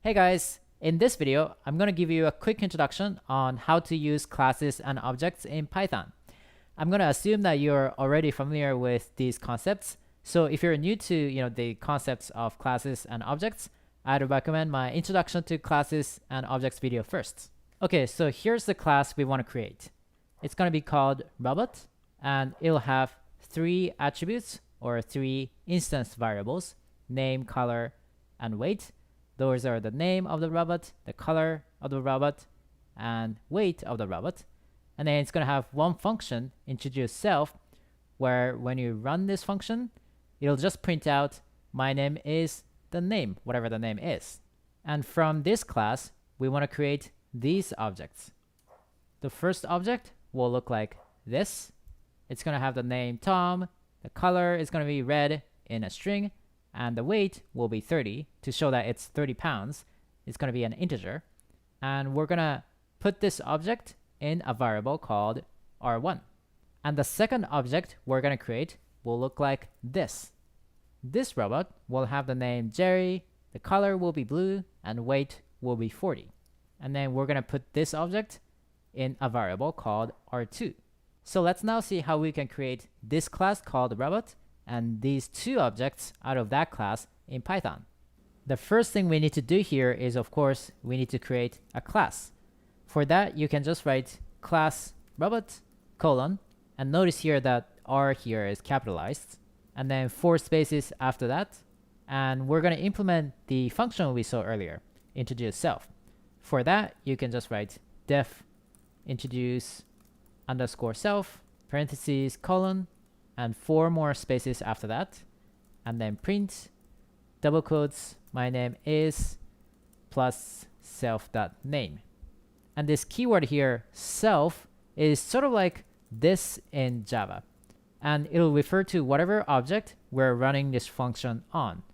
Hey guys, in this video, I'm going to give you a quick introduction on how to use classes and objects in Python. I'm going to assume that you're already familiar with these concepts. So if you're new to the concepts of classes and objects, I'd recommend my introduction to classes and objects video first. Okay, so here's the class we want to create. It's going to be called robot, and it'll have three attributes or three instance variables: name, color, and weight. Those are the name of the robot, the color of the robot, and weight of the robot. And then it's going to have one function, introduce self, where when you run this function, it'll just print out my name is the name, whatever the name is. And from this class, we want to create these objects. The first object will look like this. It's going to have the name Tom, the color is going to be red in a string, and the weight will be 30 to show that it's 30 pounds. It's going to be an integer. And we're going to put this object in a variable called R1. And the second object we're going to create will look like this. This robot will have the name Jerry, the color will be blue, and weight will be 40. And then we're going to put this object in a variable called R2. So let's now see how we can create this class called robot and these two objects out of that class in Python. The first thing we need to do here is, of course, we need to create a class. For that, you can just write class robot colon, and notice here that R here is capitalized, and then 4 spaces after that. And we're going to implement the function we saw earlier, introduce self. For that, you can just write def introduce underscore self, parentheses, colon, and 4 more spaces after that, and then print double quotes my name is plus self.name. And this keyword here, self, is sort of like this in Java, and it'll refer to whatever object we're running this function on.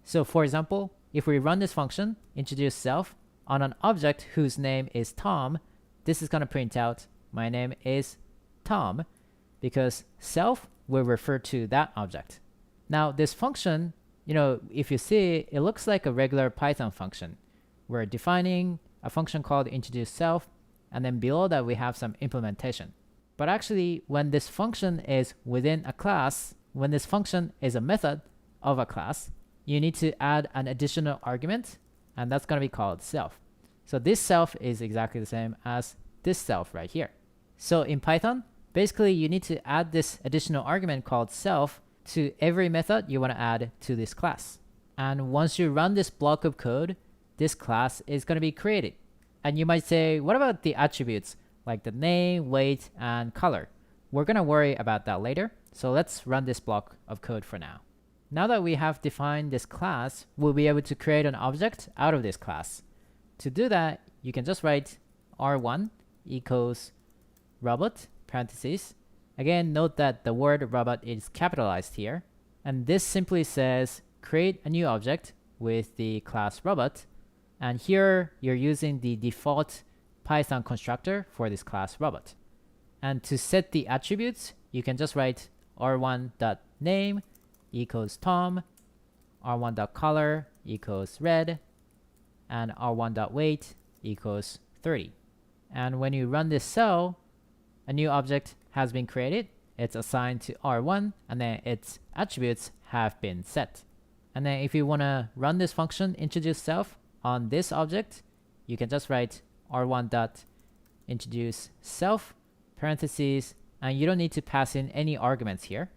So for example, if we run this function introduce self on an object whose name is Tom, this is going to print out my name is Tom, because self will refer to that object. Now this function, if you see, it looks like a regular Python function. We're defining a function called introduce self, and then below that we have some implementation. But actually, when this function is within a class, when this function is a method of a class, you need to add an additional argument, and that's going to be called self. So this self is exactly the same as this self right here. So in Python, basically, you need to add this additional argument called self to every method you want to add to this class. And once you run this block of code, this class is going to be created. And you might say, what about the attributes like the name, weight, and color? We're going to worry about that later. So let's run this block of code for now. Now that we have defined this class, we'll be able to create an object out of this class. To do that, you can just write R1 equals robot parentheses. Again, note that the word robot is capitalized here, and this simply says create a new object with the class robot, and here you're using the default Python constructor for this class robot. And to set the attributes, you can just write r1.name equals Tom, r1.color equals red, and r1.weight equals 30. And when you run this cell, a new object has been created. It's assigned to R1, and then its attributes have been set. And then if you want to run this function introduce self on this object, you can just write r1.introduce self parentheses, and you don't need to pass in any arguments here.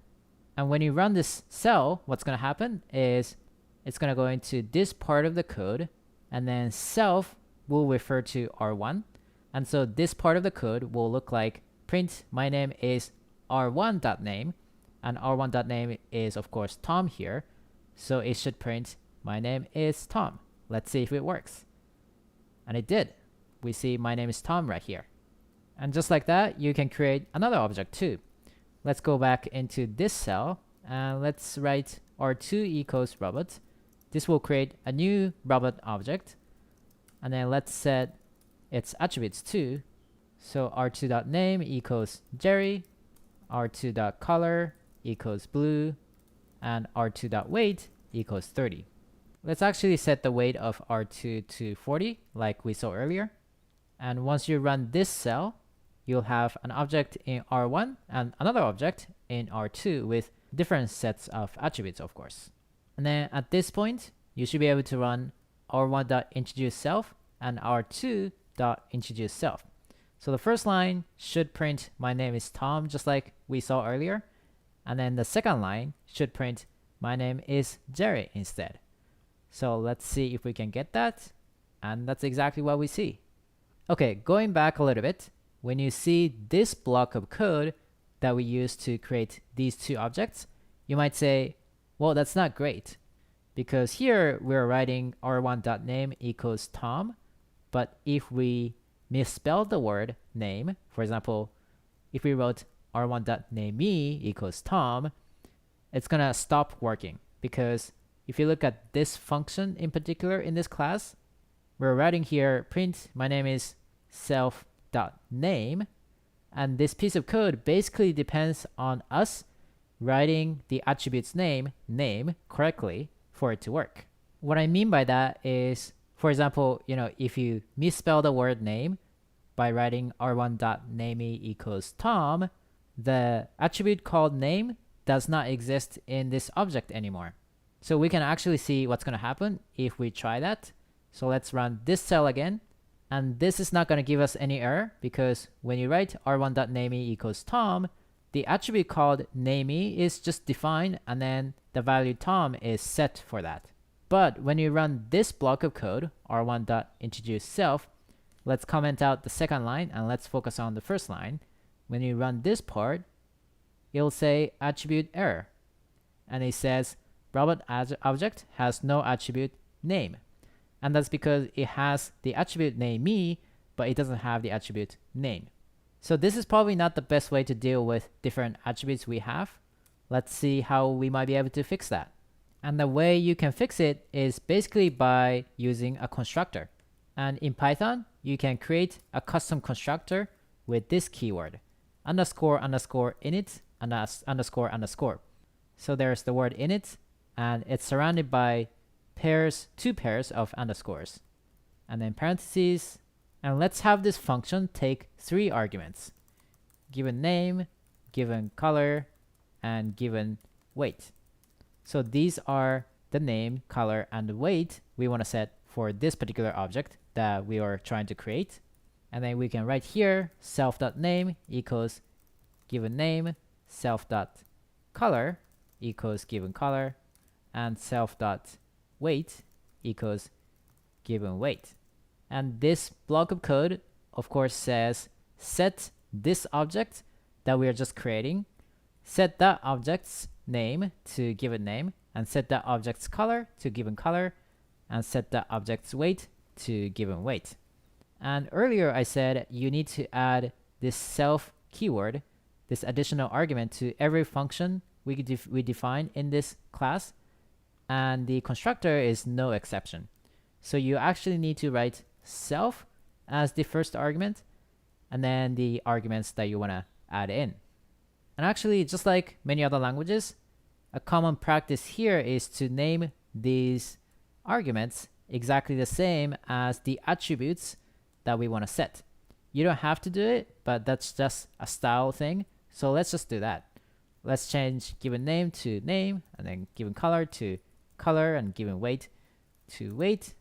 And when you run this cell, what's going to happen is it's going to go into this part of the code, and then self will refer to R1. And so this part of the code will look like print my name is r1.name, and r1.name is of course Tom here, so it should print my name is Tom. Let's see if it works. And it did. We see my name is Tom right here. And just like that, you can create another object too. Let's go back into this cell, and let's write r2 equals robot. This will create a new robot object, and then let's set its attributes too. So r2.name equals Jerry, r2.color equals blue, and r2.weight equals 30. let's actually set the weight of R2 to 40 like we saw earlier. And once you run this cell, you'll have an object in R1 and another object in R2 with different sets of attributes, of course. And then at this point, you should be able to run r1.introduceSelf and r2.introduceSelf. So the first line should print my name is Tom, just like we saw earlier. And then the second line should print my name is Jerry instead. So let's see if we can get that. And that's exactly what we see. Okay, going back a little bit, when you see this block of code that we use to create these two objects, you might say, well, that's not great, because here we're writing r1.name equals Tom, but if we misspell the word name, for example, if we wrote r1.namee equals Tom, it's gonna stop working, because if you look at this function in particular in this class, we're writing here print my name is self.name, and this piece of code basically depends on us writing the attribute's name correctly for it to work. What I mean by that is, for example, if you misspell the word name by writing r1.namee equals Tom, the attribute called name does not exist in this object anymore. So we can actually see what's going to happen if we try that. So let's run this cell again. And this is not going to give us any error, because when you write r1.namee equals Tom, the attribute called namee is just defined, and then the value Tom is set for that. But when you run this block of code, r1.introduceSelf, let's comment out the second line and let's focus on the first line. When you run this part, it'll say attribute error. And it says robot object has no attribute name. And that's because it has the attribute namee, but it doesn't have the attribute name. So this is probably not the best way to deal with different attributes we have. Let's see how we might be able to fix that. And the way you can fix it is basically by using a constructor. And in Python, you can create a custom constructor with this keyword, underscore underscore init underscore underscore. So there's the word init, and it's surrounded by two pairs of underscores, and then parentheses. And let's have this function take 3 arguments: given name, given color, and given weight. So these are the name, color, and the weight we want to set for this particular object that we are trying to create. And then we can write here self.name equals given name, self.color equals given color, and self.weight equals given weight. And this block of code, of course, says set this object that we are just creating, set that object's name to given name, and set that object's color to given color, and set that object's weight to given weight. And earlier I said you need to add this self keyword, this additional argument, to every function we define in this class, and the constructor is no exception. So you actually need to write self as the first argument, and then the arguments that you want to add in. And actually, just like many other languages, a common practice here is to name these arguments exactly the same as the attributes that we want to set. You don't have to do it, but that's just a style thing. So let's just do that. Let's change given name to name, and then given color to color, and given weight to weight.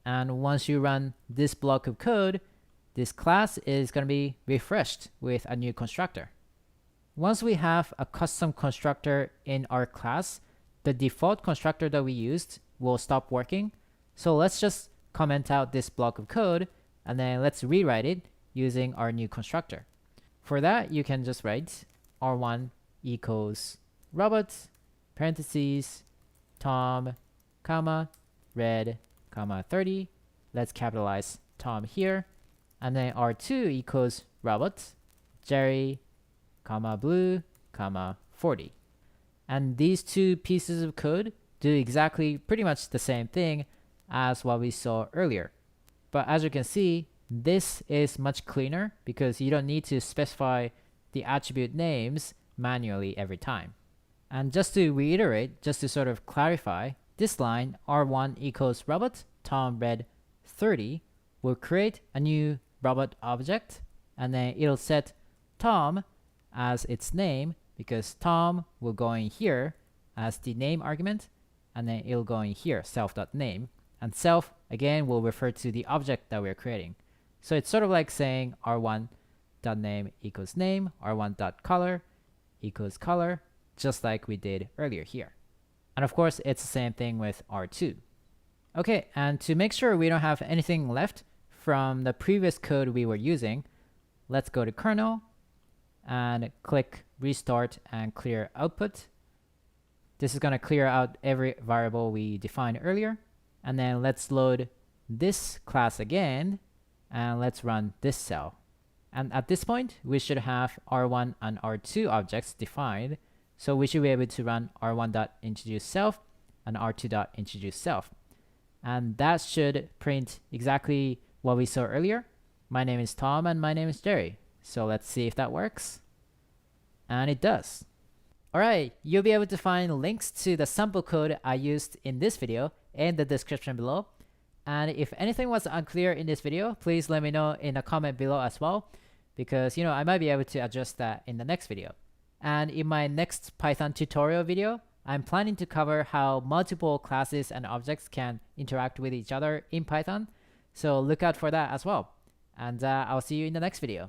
And once you run this block of code, this class is going to be refreshed with a new constructor. Once we have a custom constructor in our class, the default constructor that we used will stop working. So let's just comment out this block of code, and then let's rewrite it using our new constructor. For that, you can just write r1 equals robot, parentheses, Tom, comma, red, comma 30. Let's capitalize Tom here. And then r2 equals robot, Jerry, comma blue, comma 40. And these two pieces of code do exactly pretty much the same thing as what we saw earlier. But as you can see, this is much cleaner because you don't need to specify the attribute names manually every time. And just to reiterate, just to sort of clarify, this line R1 equals robot Tom read 30 will create a new robot object, and then it'll set Tom as its name because Tom will go in here as the name argument, and then it'll go in here, self.name, and self again will refer to the object that we're creating. So it's sort of like saying r1.name equals name, r1.color equals color, just like we did earlier here. And of course, it's the same thing with R2. Okay, and to make sure we don't have anything left from the previous code we were using, let's go to kernel and click restart and clear output. This is going to clear out every variable we defined earlier. And then let's load this class again, and let's run this cell. And at this point, we should have R1 and R2 objects defined. So we should be able to run r1.introduceSelf and r2.introduceSelf. And that should print exactly what we saw earlier. My name is Tom and my name is Jerry. So let's see if that works. And it does. Alright, you'll be able to find links to the sample code I used in this video in the description below. And if anything was unclear in this video, please let me know in a comment below as well, because I might be able to adjust that in the next video. And in my next Python tutorial video, I'm planning to cover how multiple classes and objects can interact with each other in Python. So look out for that as well. And I'll see you in the next video.